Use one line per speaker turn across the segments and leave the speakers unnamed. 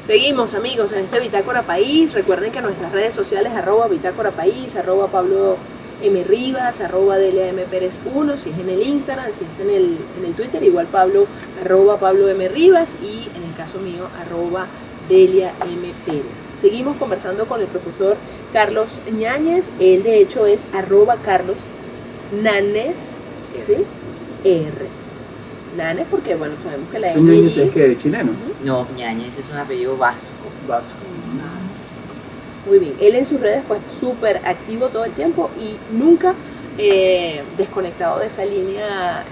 Seguimos, amigos, en este Bitácora País. Recuerden que nuestras redes sociales, @Bitácora País, @Pablo M. Rivas, @Delia M. Pérez 1, si es en el Instagram, si es en el Twitter, igual Pablo, @Pablo M. Rivas, y en el caso mío, @Delia M. Pérez. Seguimos conversando con el profesor Carlos Ñáñez. Él de hecho es @Carlos Nanes, ¿sí? R. Nanes porque, bueno, sabemos que la
Ñáñez es que chileno.
No, Ñáñez es un apellido vasco.
Vasco.
Muy bien, él en sus redes pues súper activo todo el tiempo y nunca desconectado de esa línea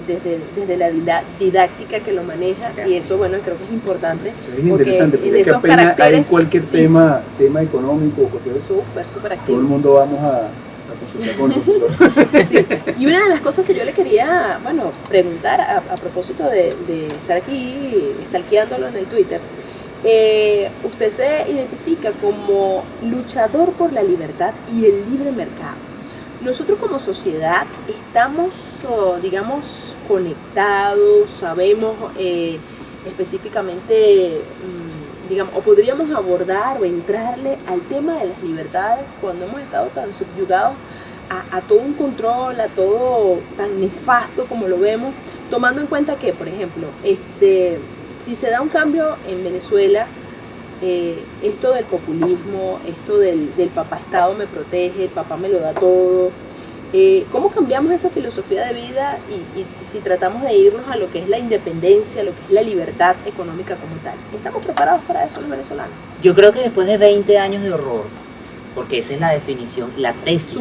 desde la didáctica que lo maneja. Gracias. Y eso, bueno, creo que es importante.
Es interesante porque
esos
apenas
caracteres,
hay cualquier tema económico, cualquier,
súper activo.
todo el mundo vamos a consultar con el profesor.
Sí. Y una de las cosas que yo le quería, bueno, preguntar a propósito de estar aquí stalkeándolo en el Twitter, usted se identifica como luchador por la libertad y el libre mercado. Nosotros como sociedad estamos, digamos, conectados, sabemos específicamente, digamos, o podríamos abordar o entrarle al tema de las libertades cuando hemos estado tan subyugados a todo un control, a todo tan nefasto como lo vemos, tomando en cuenta que, por ejemplo, si se da un cambio en Venezuela, esto del populismo, esto del papá Estado me protege, el papá me lo da todo, ¿cómo cambiamos esa filosofía de vida y si tratamos de irnos a lo que es la independencia, lo que es la libertad económica como tal? ¿Estamos preparados para eso los venezolanos?
Yo creo que después de 20 años de horror, porque esa es la definición, la tesis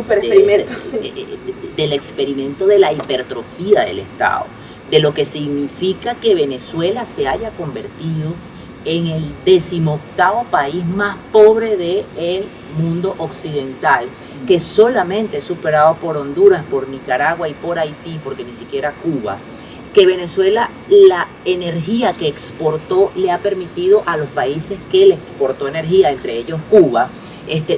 del experimento de la hipertrofía del Estado, de lo que significa que Venezuela se haya convertido en el 18º país más pobre del mundo occidental, que solamente es superado por Honduras, por Nicaragua y por Haití, porque ni siquiera Cuba, que Venezuela, la energía que exportó le ha permitido a los países que le exportó energía, entre ellos Cuba,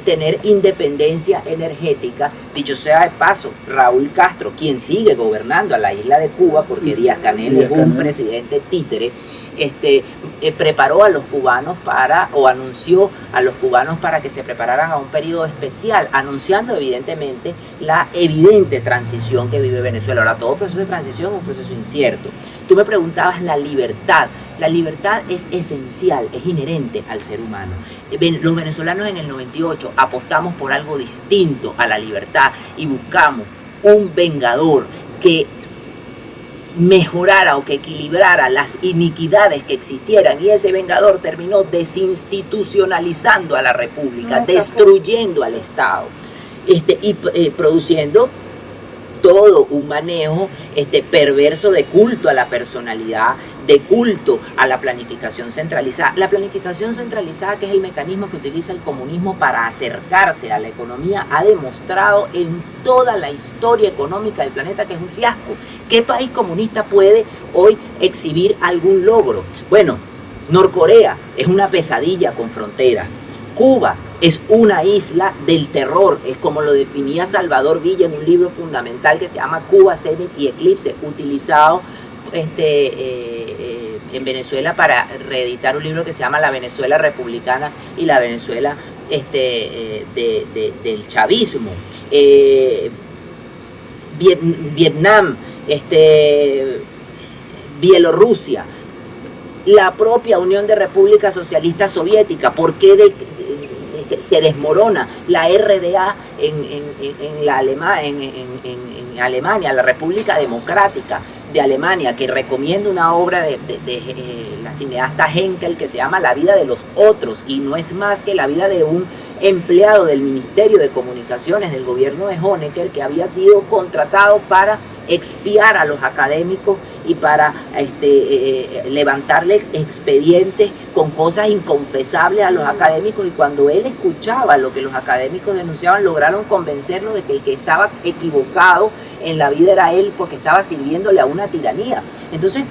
tener independencia energética. Dicho sea de paso, Raúl Castro, quien sigue gobernando a la isla de Cuba, porque Díaz-Canel es un presidente títere, preparó a los cubanos anunció a los cubanos para que se prepararan a un periodo especial, anunciando evidentemente la evidente transición que vive Venezuela. Ahora, todo proceso de transición es un proceso incierto. Tú me preguntabas la libertad. La libertad es esencial, es inherente al ser humano. Los venezolanos en el 98 apostamos por algo distinto a la libertad y buscamos un vengador que mejorara o que equilibrara las iniquidades que existieran, y ese vengador terminó desinstitucionalizando a la República, destruyendo al Estado y produciendo todo un manejo perverso de culto a la personalidad, de culto a la planificación centralizada. La planificación centralizada, que es el mecanismo que utiliza el comunismo para acercarse a la economía, ha demostrado en toda la historia económica del planeta que es un fiasco. ¿Qué país comunista puede hoy exhibir algún logro? Bueno, Norcorea es una pesadilla con fronteras. Cuba es una isla del terror, es como lo definía Salvador Villa en un libro fundamental que se llama Cuba, Zenit y Eclipse, utilizado en Venezuela para reeditar un libro que se llama La Venezuela Republicana y la Venezuela del chavismo. Vietnam, Bielorrusia, la propia Unión de Repúblicas Socialistas Soviéticas. ¿Por qué se desmorona la RDA en Alemania, la República Democrática de Alemania, que recomienda una obra de la cineasta Henkel que se llama La vida de los otros, y no es más que la vida de un empleado del Ministerio de Comunicaciones del gobierno de Honecker, que había sido contratado para expiar a los académicos y para levantarle expedientes con cosas inconfesables a los académicos, y cuando él escuchaba lo que los académicos denunciaban, lograron convencerlo de que el que estaba equivocado en la vida era él, porque estaba sirviéndole a una tiranía. Entonces,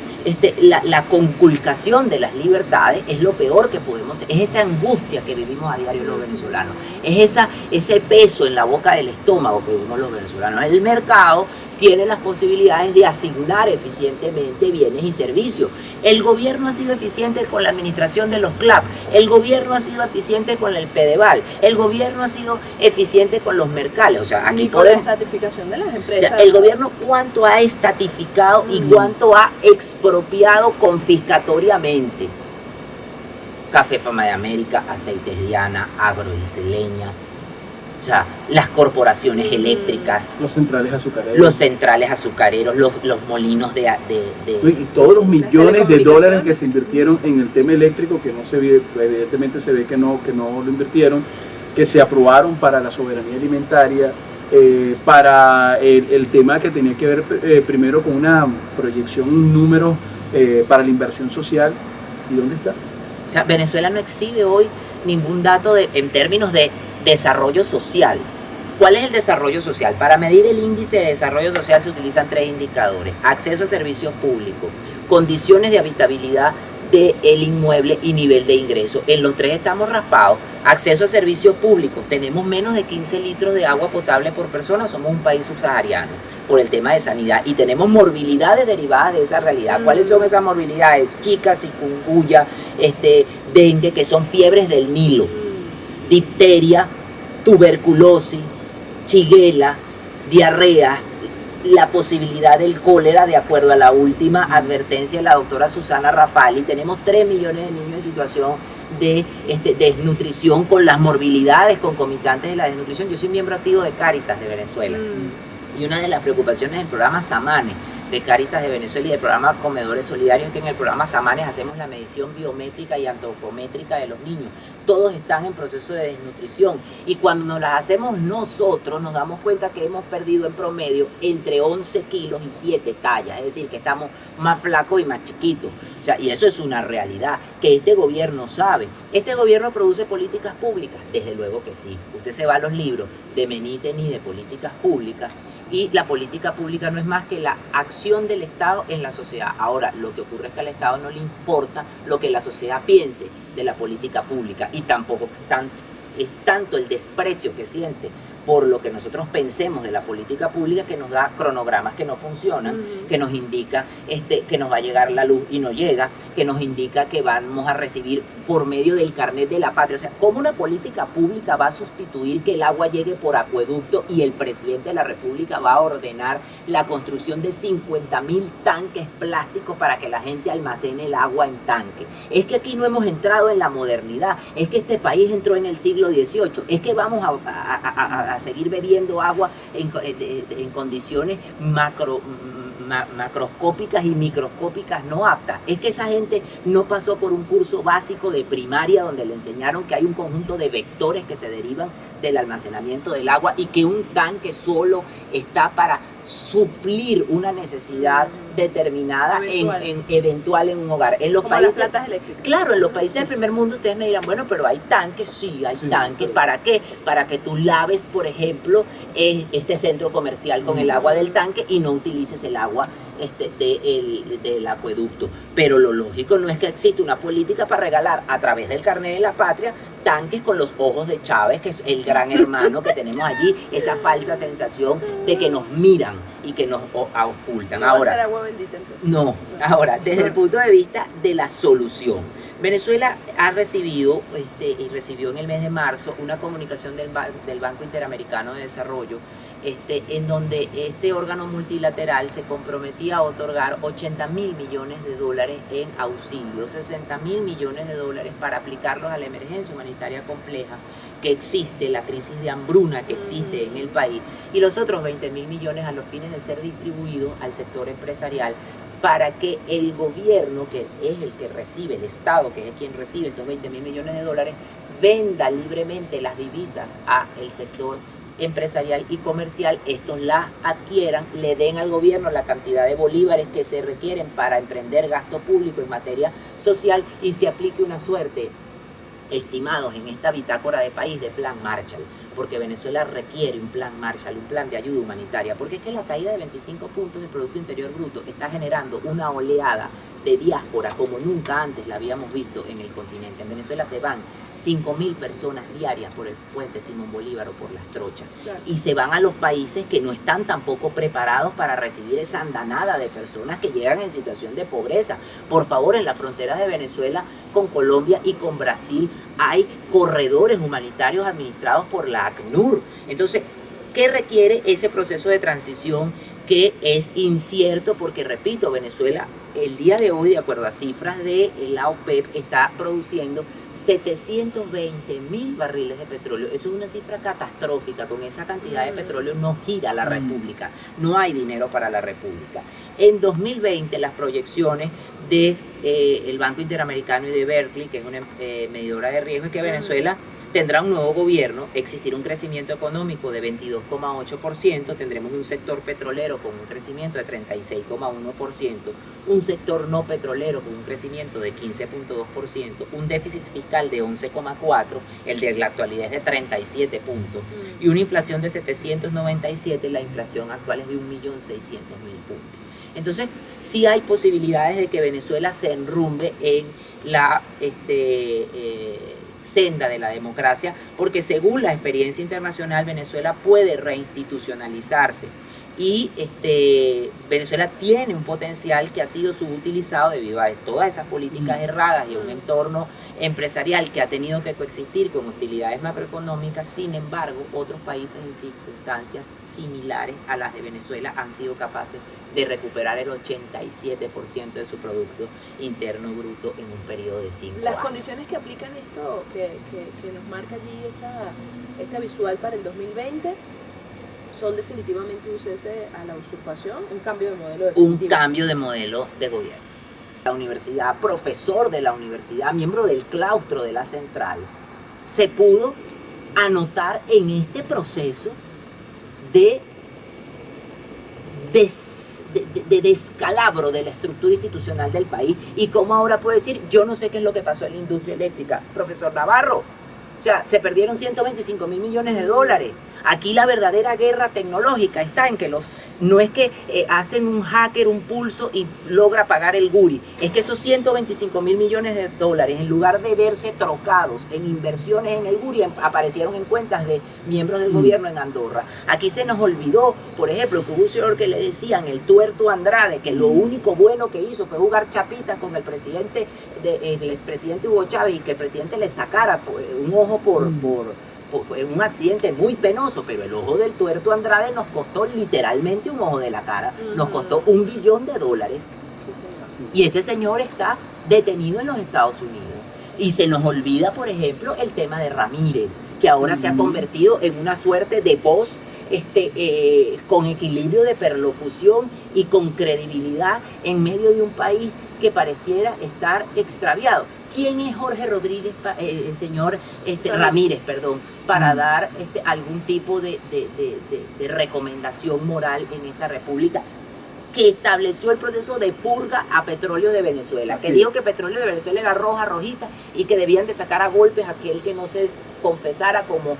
la conculcación de las libertades es lo peor que podemos, es esa angustia que vivimos a diario los venezolanos, es ese peso en la boca del estómago que vivimos los venezolanos. El mercado tiene las posibilidades de asignar eficientemente bienes y servicios. El gobierno ha sido eficiente con la administración de los CLAP, el gobierno ha sido eficiente con el Pedeval, el gobierno ha sido eficiente con los mercales. O sea, aquí
con la estatificación de las empresas.
O sea, el gobierno cuánto ha estatificado y cuánto ha expropiado confiscatoriamente. Café Fama de América, Aceites Diana, Agroisleña. O sea, las corporaciones eléctricas,
los centrales azucareros,
los molinos de
y todos los millones de dólares que se invirtieron en el tema eléctrico, que no se ve, evidentemente se ve que no lo invirtieron, que se aprobaron para la soberanía alimentaria, para el tema que tenía que ver primero con una proyección en números para la inversión social. ¿Y dónde está?
O sea, Venezuela no exhibe hoy ningún dato en términos de desarrollo social. ¿Cuál es el desarrollo social? Para medir el índice de desarrollo social se utilizan 3 indicadores: acceso a servicios públicos, condiciones de habitabilidad del inmueble y nivel de ingreso. En los 3 estamos raspados. Acceso a servicios públicos, tenemos menos de 15 litros de agua potable por persona, somos un país subsahariano por el tema de sanidad y tenemos morbilidades derivadas de esa realidad. ¿Cuáles son esas morbilidades? Chicas, chikungunya, dengue, que son fiebres del Nilo, difteria, tuberculosis, shigella, diarrea, la posibilidad del cólera, de acuerdo a la última advertencia de la doctora Susana Rafali. Tenemos 3 millones de niños en situación de desnutrición, con las morbilidades concomitantes de la desnutrición. Yo soy miembro activo de Cáritas de Venezuela y una de las preocupaciones del programa Samanes de Cáritas de Venezuela y del programa Comedores Solidarios es que en el programa Samanes hacemos la medición biométrica y antropométrica de los niños. Todos están en proceso de desnutrición y cuando nos las hacemos nosotros nos damos cuenta que hemos perdido en promedio entre 11 kilos y 7 tallas, es decir, que estamos más flacos y más chiquitos. O sea, y eso es una realidad que este gobierno sabe. ¿Este gobierno produce políticas públicas? Desde luego que sí. Usted se va a los libros de Menítez y de políticas públicas y la política pública no es más que la acción del Estado en la sociedad. Ahora, lo que ocurre es que al Estado no le importa lo que la sociedad piense de la política pública y tampoco es tanto el desprecio que siente por lo que nosotros pensemos de la política pública que nos da cronogramas que no funcionan, que nos indica que nos va a llegar la luz y no llega, que nos indica que vamos a recibir por medio del carnet de la patria. O sea, ¿cómo una política pública va a sustituir que el agua llegue por acueducto y el presidente de la República va a ordenar la construcción de 50.000 tanques plásticos para que la gente almacene el agua en tanque? Es que aquí no hemos entrado en la modernidad, es que este país entró en el siglo XVIII, es que vamos a seguir bebiendo agua en condiciones macroscópicas y microscópicas no aptas. Es que esa gente no pasó por un curso básico de primaria donde le enseñaron que hay un conjunto de vectores que se derivan del almacenamiento del agua y que un tanque solo está para suplir una necesidad determinada eventual en un hogar. En los países,
las plantas eléctricas.
Claro, en los países del primer mundo ustedes me dirán, bueno, pero hay tanques, sí, hay tanques. ¿Para qué? Para que tú laves, por ejemplo, este centro comercial con el agua del tanque y no utilices el agua del acueducto. Pero lo lógico no es que existe una política para regalar a través del carnet de la patria tanques con los ojos de Chávez, que es el gran hermano que tenemos allí, esa falsa sensación de que nos miran y que nos ocultan. Ahora,
¿va a ser agua bendita entonces?
No, ahora, desde el punto de vista de la solución, Venezuela ha recibido y recibió en el mes de marzo una comunicación del Banco Interamericano de Desarrollo, en donde este órgano multilateral se comprometía a otorgar 80.000 millones de dólares en auxilio, 60.000 millones de dólares para aplicarlos a la emergencia humanitaria compleja que existe, la crisis de hambruna que existe en el país, y los otros 20.000 millones a los fines de ser distribuidos al sector empresarial para que el gobierno, que es el que recibe, el Estado, que es quien recibe estos 20.000 millones de dólares, venda libremente las divisas al sector empresarial y comercial, estos las adquieran, le den al gobierno la cantidad de bolívares que se requieren para emprender gasto público en materia social y se aplique una suerte, estimados en esta bitácora de país, de Plan Marshall. porque Venezuela requiere un plan Marshall, un plan de ayuda humanitaria, porque es que la caída de 25 puntos del Producto Interior Bruto está generando una oleada de diáspora como nunca antes la habíamos visto en el continente. En Venezuela se van 5.000 personas diarias por el puente Simón Bolívar o por las Trochas, claro, y se van a los países que no están tampoco preparados para recibir esa andanada de personas que llegan en situación de pobreza. Por favor, en la frontera de Venezuela con Colombia y con Brasil hay corredores humanitarios administrados por la ACNUR. Entonces, ¿qué requiere ese proceso de transición que es incierto? Porque, repito, Venezuela el día de hoy, de acuerdo a cifras de la OPEP, está produciendo 720.000 barriles de petróleo. Eso es una cifra catastrófica. Con esa cantidad de petróleo no gira la República, no hay dinero para la República. En 2020, las proyecciones de el Banco Interamericano y de Berkeley, que es una medidora de riesgo, es que Venezuela tendrá un nuevo gobierno, existirá un crecimiento económico de 22,8%, tendremos un sector petrolero con un crecimiento de 36,1%, un sector no petrolero con un crecimiento de 15,2%, un déficit fiscal de 11,4%, el de la actualidad es de 37 puntos, y una inflación de 797, la inflación actual es de 1.600.000 puntos. Entonces, sí hay posibilidades de que Venezuela se enrumbe en la senda de la democracia, porque según la experiencia internacional, Venezuela puede reinstitucionalizarse y Venezuela tiene un potencial que ha sido subutilizado debido a todas esas políticas erradas y a un entorno empresarial que ha tenido que coexistir con hostilidades macroeconómicas. Sin embargo, otros países en circunstancias similares a las de Venezuela han sido capaces de recuperar el 87% de su Producto Interno Bruto en un periodo de 5 años.
Las condiciones que aplican esto, que nos marca allí esta visual para el 2020, son definitivamente un cese a la usurpación, un cambio de modelo definitivo.
Un cambio de modelo de gobierno. La universidad, profesor de la universidad, miembro del claustro de la central, se pudo anotar en este proceso de descalabro de la estructura institucional del país, y cómo ahora puede decir, yo no sé qué es lo que pasó en la industria eléctrica. Profesor Navarro, o sea, se perdieron 125.000 millones de dólares. Aquí la verdadera guerra tecnológica está en que no es que hacen un hacker un pulso y logra pagar el guri. Es que esos 125.000 millones de dólares, en lugar de verse trocados en inversiones en el guri, aparecieron en cuentas de miembros del gobierno en Andorra. Aquí se nos olvidó, por ejemplo, que hubo un señor que le decían el Tuerto Andrade, que lo único bueno que hizo fue jugar chapitas con el expresidente Hugo Chávez, y que el presidente le sacara un ojo por un accidente muy penoso, pero el ojo del Tuerto Andrade nos costó literalmente un ojo de la cara, nos costó $1 billón. Y ese señor está detenido en los Estados Unidos. Y se nos olvida, por ejemplo, el tema de Ramírez, que ahora se ha convertido en una suerte de voz con equilibrio de perlocución y con credibilidad en medio de un país que pareciera estar extraviado. ¿Quién es Jorge Rodríguez, Ramírez, para dar algún tipo de recomendación moral en esta república que estableció el proceso de purga a Petróleo de Venezuela? Que dijo que Petróleo de Venezuela era rojita, y que debían de sacar a golpes a aquel que no se confesara como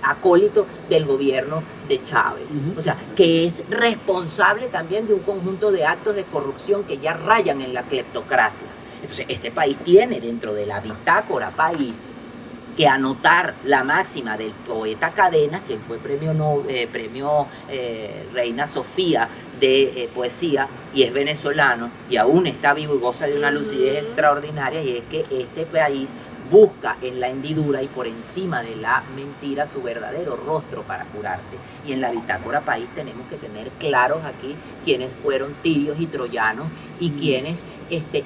acólito del gobierno de Chávez? O sea, que es responsable también de un conjunto de actos de corrupción que ya rayan en la cleptocracia. Entonces, este país tiene dentro de la bitácora país que anotar la máxima del poeta Cadena, que fue premio Reina Sofía de poesía, y es venezolano, y aún está vivo y goza de una lucidez extraordinaria, y es que este país busca en la hendidura y por encima de la mentira su verdadero rostro para curarse. Y en la bitácora país tenemos que tener claros aquí quiénes fueron tirios y troyanos y quiénes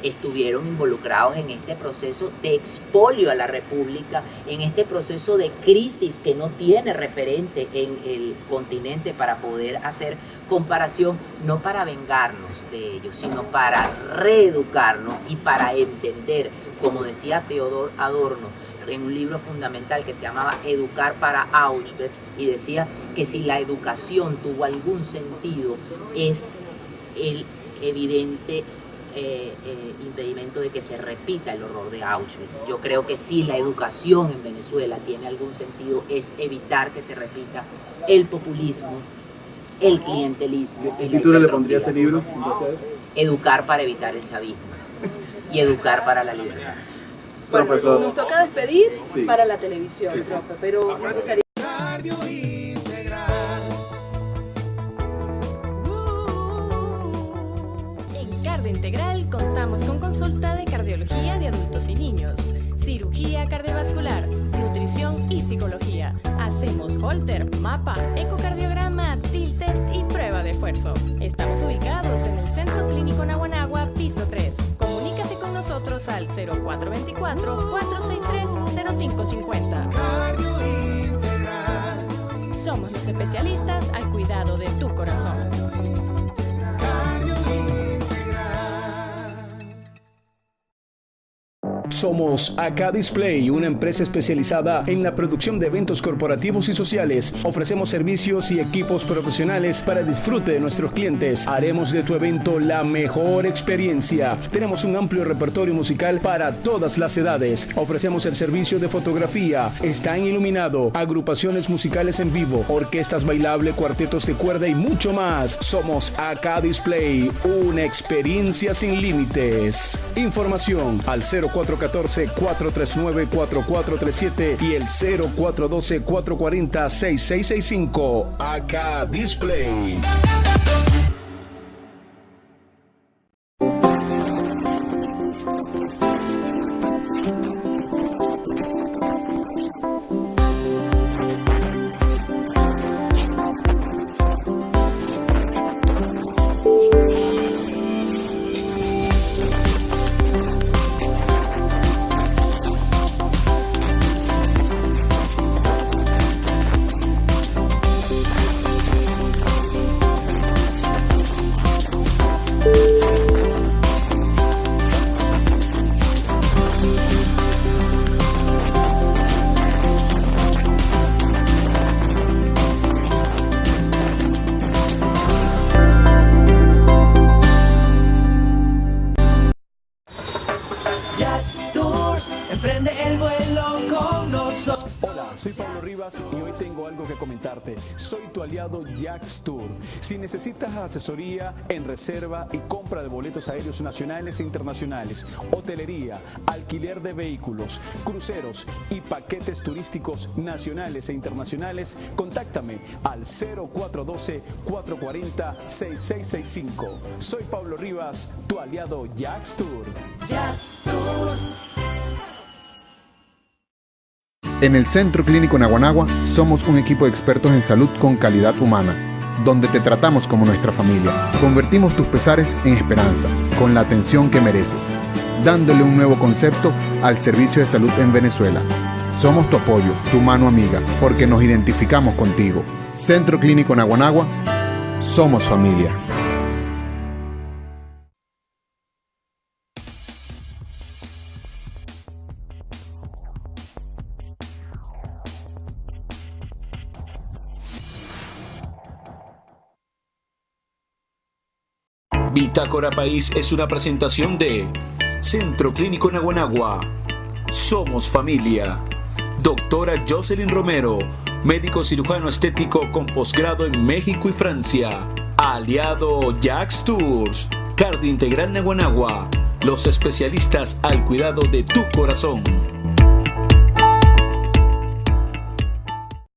estuvieron involucrados en este proceso de expolio a la República, en este proceso de crisis que no tiene referente en el continente para poder hacer comparación, no para vengarnos de ellos, sino para reeducarnos y para entender, como decía Theodor Adorno en un libro fundamental que se llamaba Educar para Auschwitz, y decía que si la educación tuvo algún sentido es el evidente impedimento de que se repita el horror de Auschwitz. Yo creo que sí, la educación en Venezuela tiene algún sentido, es evitar que se repita el populismo, el clientelismo.
¿Qué título le pondría a ese libro en base a eso?
Educar para evitar el chavismo y educar para la libertad.
Bueno,
Profesor.
nos toca despedir
Sí.
para la televisión,
Sí, sí.
profe, pero me gustaría...
En Cardio Integral contamos con consulta de cardiología de adultos y niños, cirugía cardiovascular, nutrición y psicología. Hacemos holter, mapa, ecocardiograma, TIL test y prueba de esfuerzo. Estamos ubicados en el Centro Clínico Naguanagua, piso 3. Comunícate con nosotros al 0424-463-0550. Somos los especialistas al cuidado de tu corazón.
Somos AK Display, una empresa especializada en la producción de eventos corporativos y sociales. Ofrecemos servicios y equipos profesionales para disfrute de nuestros clientes. Haremos de tu evento la mejor experiencia. Tenemos un amplio repertorio musical para todas las edades. Ofrecemos el servicio de fotografía, stand iluminado, agrupaciones musicales en vivo, orquestas bailable, cuartetos de cuerda y mucho más. Somos AK Display, una experiencia sin límites. Información al 0414-439-4437 y el 0412-440-6665. AK Display. Soy Pablo Rivas y hoy tengo algo que comentarte. Soy tu aliado Jax Tour. Si necesitas asesoría en reserva y compra de boletos aéreos nacionales e internacionales, hotelería, alquiler de vehículos, cruceros y paquetes turísticos nacionales e internacionales, contáctame al 0412-440-6665. Soy Pablo Rivas, tu aliado Jax Tour.
Jax Tour.
En el Centro Clínico Naguanagua somos un equipo de expertos en salud con calidad humana, donde te tratamos como nuestra familia. Convertimos tus pesares en esperanza, con la atención que mereces, dándole un nuevo concepto al servicio de salud en Venezuela. Somos tu apoyo, tu mano amiga, porque nos identificamos contigo. Centro Clínico Naguanagua, somos familia.
Bitácora País es una presentación de Centro Clínico Naguanagua. Somos familia. Doctora Jocelyn Romero, médico cirujano estético con posgrado en México y Francia. Aliado Jax Tours. Cardio Integral Naguanagua. Los especialistas al cuidado de tu corazón.